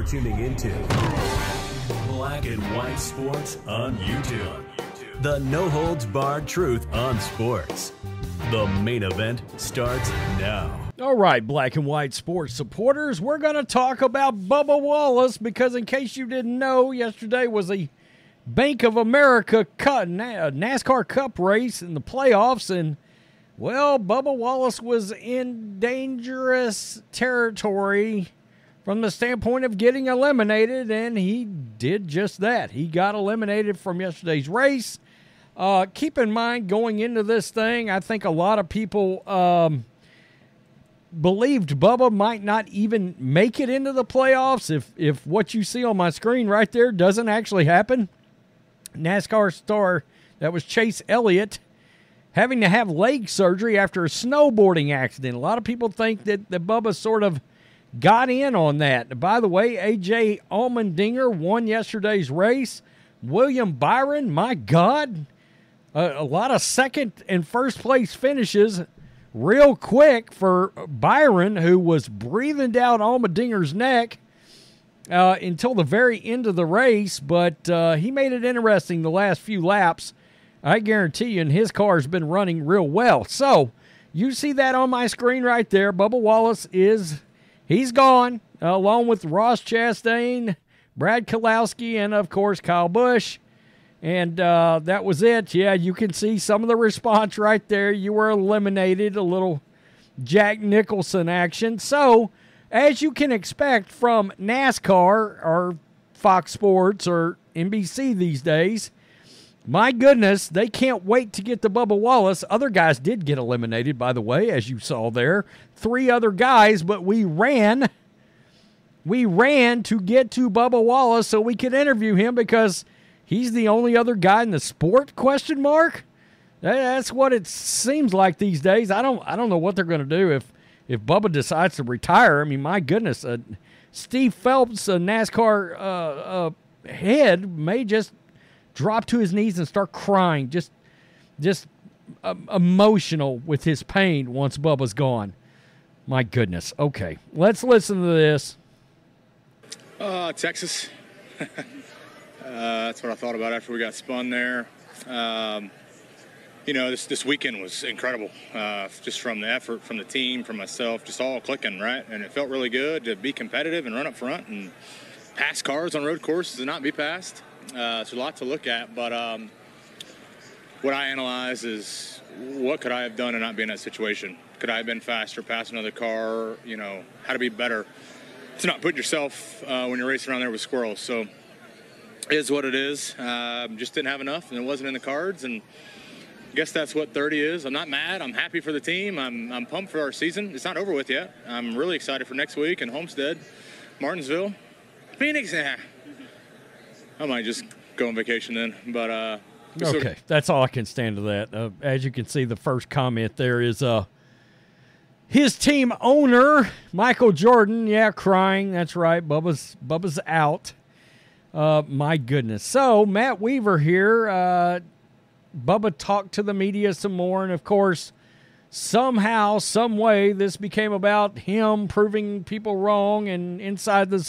You're tuning into Black and White Sports on YouTube. The no-holds-barred truth on sports. The main event starts now. All right, Black and White Sports supporters, we're going to talk about Bubba Wallace because in case you didn't know, yesterday was a Bank of America NASCAR Cup race in the playoffs, and, well, Bubba Wallace was in dangerous territory from the standpoint of getting eliminated, and he did just that. He got eliminated from yesterday's race. Keep in mind, going into this thing, I think a lot of people believed Bubba might not even make it into the playoffs if what you see on my screen right there doesn't actually happen. NASCAR star, that was Chase Elliott, having to have leg surgery after a snowboarding accident. A lot of people think that Bubba sort of got in on that. By the way, A.J. Allmendinger won yesterday's race. William Byron, my God, a lot of second and first place finishes real quick for Byron, who was breathing down Allmendinger's neck until the very end of the race, but he made it interesting the last few laps. I guarantee you, and his car's been running real well. So, you see that on my screen right there. Bubba Wallace he's gone, along with Ross Chastain, Brad Keselowski, and, of course, Kyle Busch. And that was it. Yeah, you can see some of the response right there. You were eliminated, a little Jack Nicholson action. So, as you can expect from NASCAR or Fox Sports or NBC these days, my goodness, they can't wait to get to Bubba Wallace. Other guys did get eliminated, by the way, as you saw there. 3 other guys, but we ran to get to Bubba Wallace so we could interview him because he's the only other guy in the sport, question mark? That's what it seems like these days. I don't know what they're going to do if Bubba decides to retire. I mean, my goodness, Steve Phelps, a NASCAR head, may just drop to his knees and start crying, just emotional with his pain once Bubba's gone. My goodness. Okay, let's listen to this. Texas. That's what I thought about after we got spun there. This weekend was incredible, just from the effort, from the team, from myself, just all clicking, right? And it felt really good to be competitive and run up front and pass cars on road courses and not be passed. It's a lot to look at, but what I analyze is what could I have done to not be in that situation? Could I have been faster, pass another car, how to be better to not put yourself when you're racing around there with squirrels. So it is what it is. Just didn't have enough, and it wasn't in the cards, and I guess that's what 30 is. I'm not mad. I'm happy for the team. I'm pumped for our season. It's not over with yet. I'm really excited for next week in Homestead, Martinsville, Phoenix. I might just go on vacation then. But okay, that's all I can stand to that. As you can see, the first comment there is his team owner, Michael Jordan. Yeah, crying. That's right. Bubba's out. My goodness. So, Matt Weaver here. Bubba talked to the media some more, and of course, somehow, some way, this became about him proving people wrong, and inside the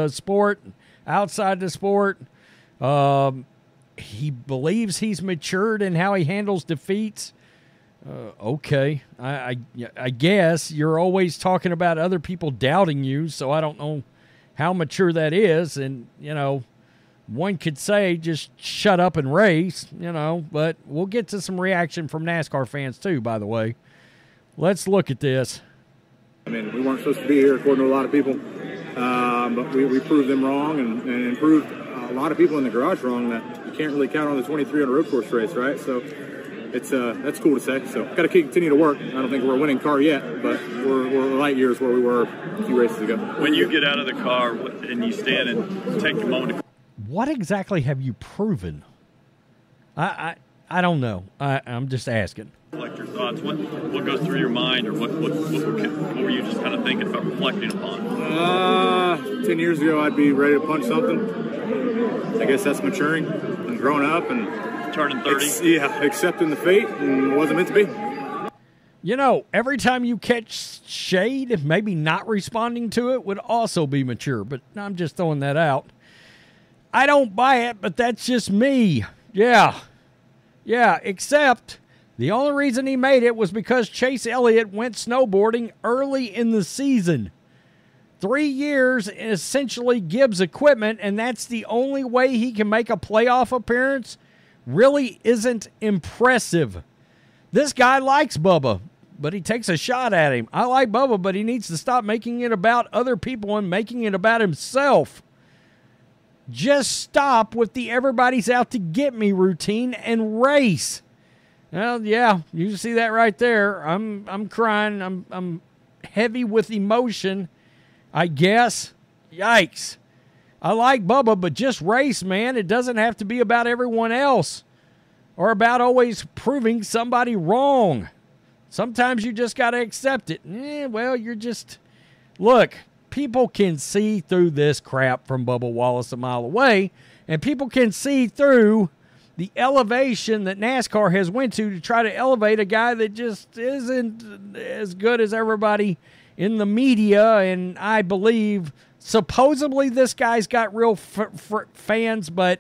sport, outside the sport. He believes he's matured in how he handles defeats. Okay, I guess you're always talking about other people doubting you, so I don't know how mature that is, and, one could say just shut up and race, but we'll get to some reaction from NASCAR fans too, by the way. Let's look at this. I mean, we weren't supposed to be here according to a lot of people, but we proved them wrong and proved a lot of people in the garage wrong that you can't really count on the 23 on a road course race, right? So that's cool to say. So got to continue to work. I don't think we're a winning car yet, but we're light years where we were a few races ago. When you get out of the car and you stand and take a moment to... What exactly have you proven? I don't know. I'm just asking. Reflect your thoughts. What goes through your mind, or what were you just kind of thinking about reflecting upon? 10 years ago, I'd be ready to punch something. I guess that's maturing and growing up and turning 30. Accepting the fate, and it wasn't meant to be. You know, every time you catch shade, maybe not responding to it would also be mature. But I'm just throwing that out. I don't buy it, but that's just me. Yeah, except the only reason he made it was because Chase Elliott went snowboarding early in the season. 3 years essentially Gibbs equipment, and that's the only way he can make a playoff appearance. Really isn't impressive. This guy likes Bubba, but he takes a shot at him. I like Bubba, but he needs to stop making it about other people and making it about himself. Just stop with the everybody's out to get me routine and race. Well, yeah, you see that right there. I'm crying. I'm heavy with emotion, I guess. Yikes. I like Bubba, but just race, man. It doesn't have to be about everyone else or about always proving somebody wrong. Sometimes you just got to accept it. Well, you're just... Look, people can see through this crap from Bubba Wallace a mile away, and people can see through the elevation that NASCAR has went to try to elevate a guy that just isn't as good as everybody in the media. And I believe supposedly this guy's got real fans, but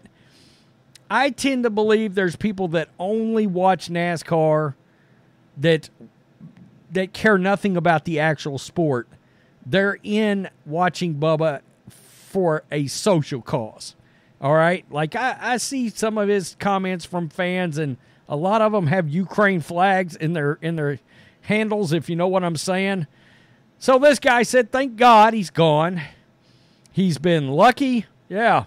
I tend to believe there's people that only watch NASCAR that care nothing about the actual sport. They're in watching Bubba for a social cause. All right? Like, I see some of his comments from fans, and a lot of them have Ukraine flags in their handles, if you know what I'm saying. So this guy said, thank God he's gone. He's been lucky. Yeah.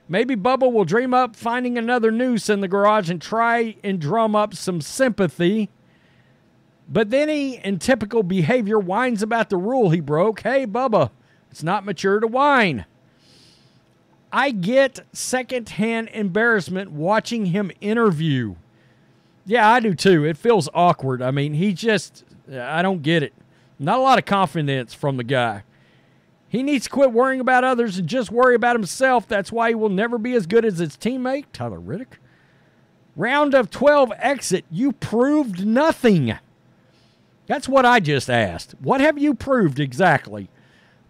Maybe Bubba will dream up finding another noose in the garage and try and drum up some sympathy. But then he, in typical behavior, whines about the rule he broke. Hey, Bubba, it's not mature to whine. I get secondhand embarrassment watching him interview. Yeah, I do too. It feels awkward. I mean, I don't get it. Not a lot of confidence from the guy. He needs to quit worrying about others and just worry about himself. That's why he will never be as good as his teammate, Tyler Reddick. Round of 12 exit. You proved nothing. That's what I just asked. What have you proved exactly?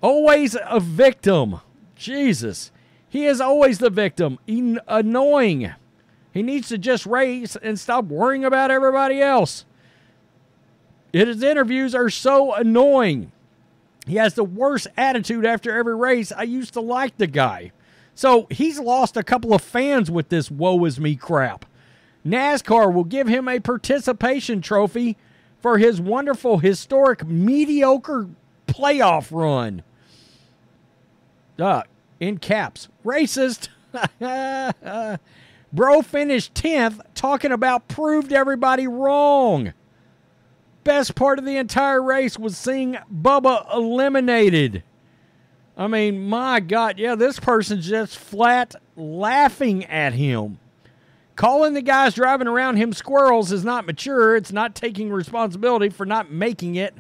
Always a victim. Jesus. He is always the victim. Annoying. He needs to just race and stop worrying about everybody else. His interviews are so annoying. He has the worst attitude after every race. I used to like the guy. So he's lost a couple of fans with this woe is me crap. NASCAR will give him a participation trophy for his wonderful, historic, mediocre playoff run. In caps. Racist. Bro finished 10th talking about proved everybody wrong. Best part of the entire race was seeing Bubba eliminated. I mean, my God. Yeah, this person's just flat laughing at him. Calling the guys driving around him squirrels is not mature. It's not taking responsibility for not making it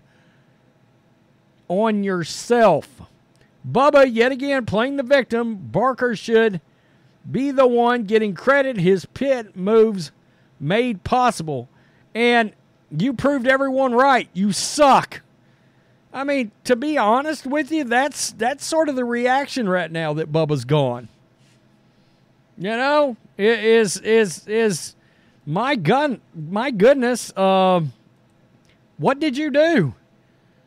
on yourself. Bubba, yet again, playing the victim. Barker should be the one getting credit. His pit moves made possible. And you proved everyone right. You suck. I mean, to be honest with you, that's sort of the reaction right now that Bubba's gone. You know, it is my goodness, what did you do?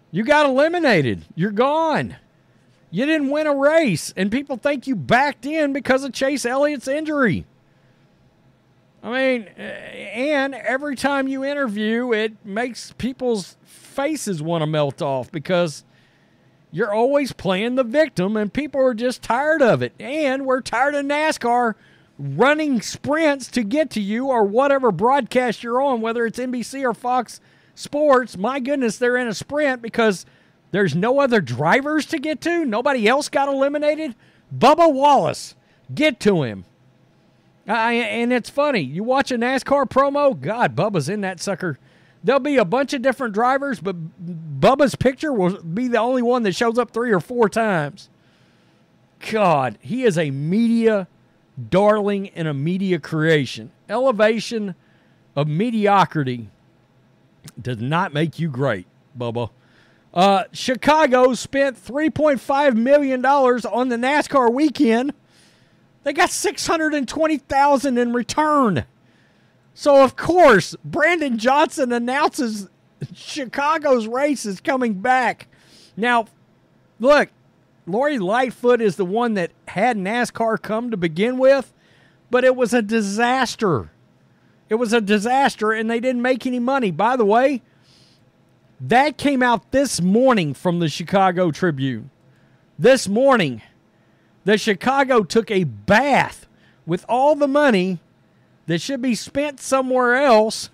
You got eliminated. You're gone. You didn't win a race, and people think you backed in because of Chase Elliott's injury. I mean, and every time you interview, it makes people's faces want to melt off because you're always playing the victim, and people are just tired of it. And we're tired of NASCAR running sprints to get to you or whatever broadcast you're on, whether it's NBC or Fox Sports. My goodness, they're in a sprint because there's no other drivers to get to. Nobody else got eliminated. Bubba Wallace, get to him. And it's funny. You watch a NASCAR promo, God, Bubba's in that sucker. There'll be a bunch of different drivers, but Bubba's picture will be the only one that shows up 3 or 4 times. God, he is a media darling and a media creation. Elevation of mediocrity Does not make you great, Bubba. Chicago spent $3.5 million on the NASCAR weekend. They got $620,000 in return. So, of course, Brandon Johnson announces Chicago's race is coming back. Now, look, Lori Lightfoot is the one that had NASCAR come to begin with, but it was a disaster. It was a disaster, and they didn't make any money. By the way, that came out this morning from the Chicago Tribune. This morning, the Chicago took a bath with all the money that should be spent somewhere else.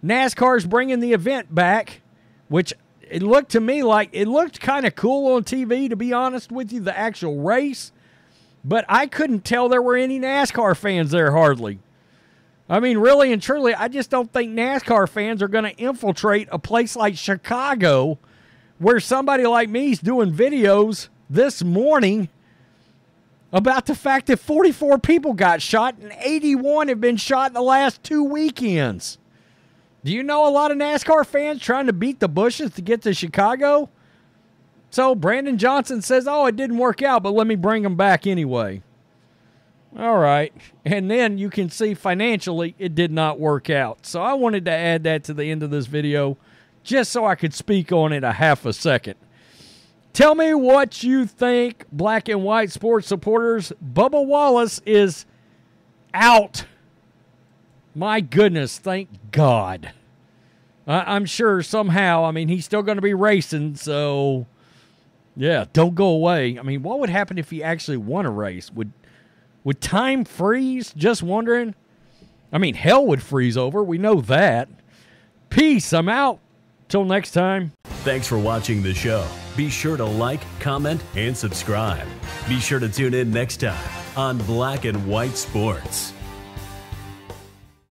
NASCAR's bringing the event back, which it looked to me like it looked kind of cool on TV, to be honest with you, the actual race. But I couldn't tell there were any NASCAR fans there hardly. I mean, really and truly, I just don't think NASCAR fans are going to infiltrate a place like Chicago where somebody like me is doing videos this morning about the fact that 44 people got shot and 81 have been shot in the last 2 weekends. Do you know a lot of NASCAR fans trying to beat the Bushes to get to Chicago? So Brandon Johnson says, oh, it didn't work out, but let me bring them back anyway. All right. And then you can see financially it did not work out. So I wanted to add that to the end of this video just so I could speak on it a half a second. Tell me what you think, black and white sports supporters. Bubba Wallace is out. My goodness, thank God. I'm sure somehow, I mean, he's still going to be racing, so, yeah, don't go away. I mean, what would happen if he actually won a race? Would time freeze? Just wondering. I mean, hell would freeze over. We know that. Peace. I'm out. Till next time. Thanks for watching the show. Be sure to like, comment, and subscribe. Be sure to tune in next time on Black and White Sports.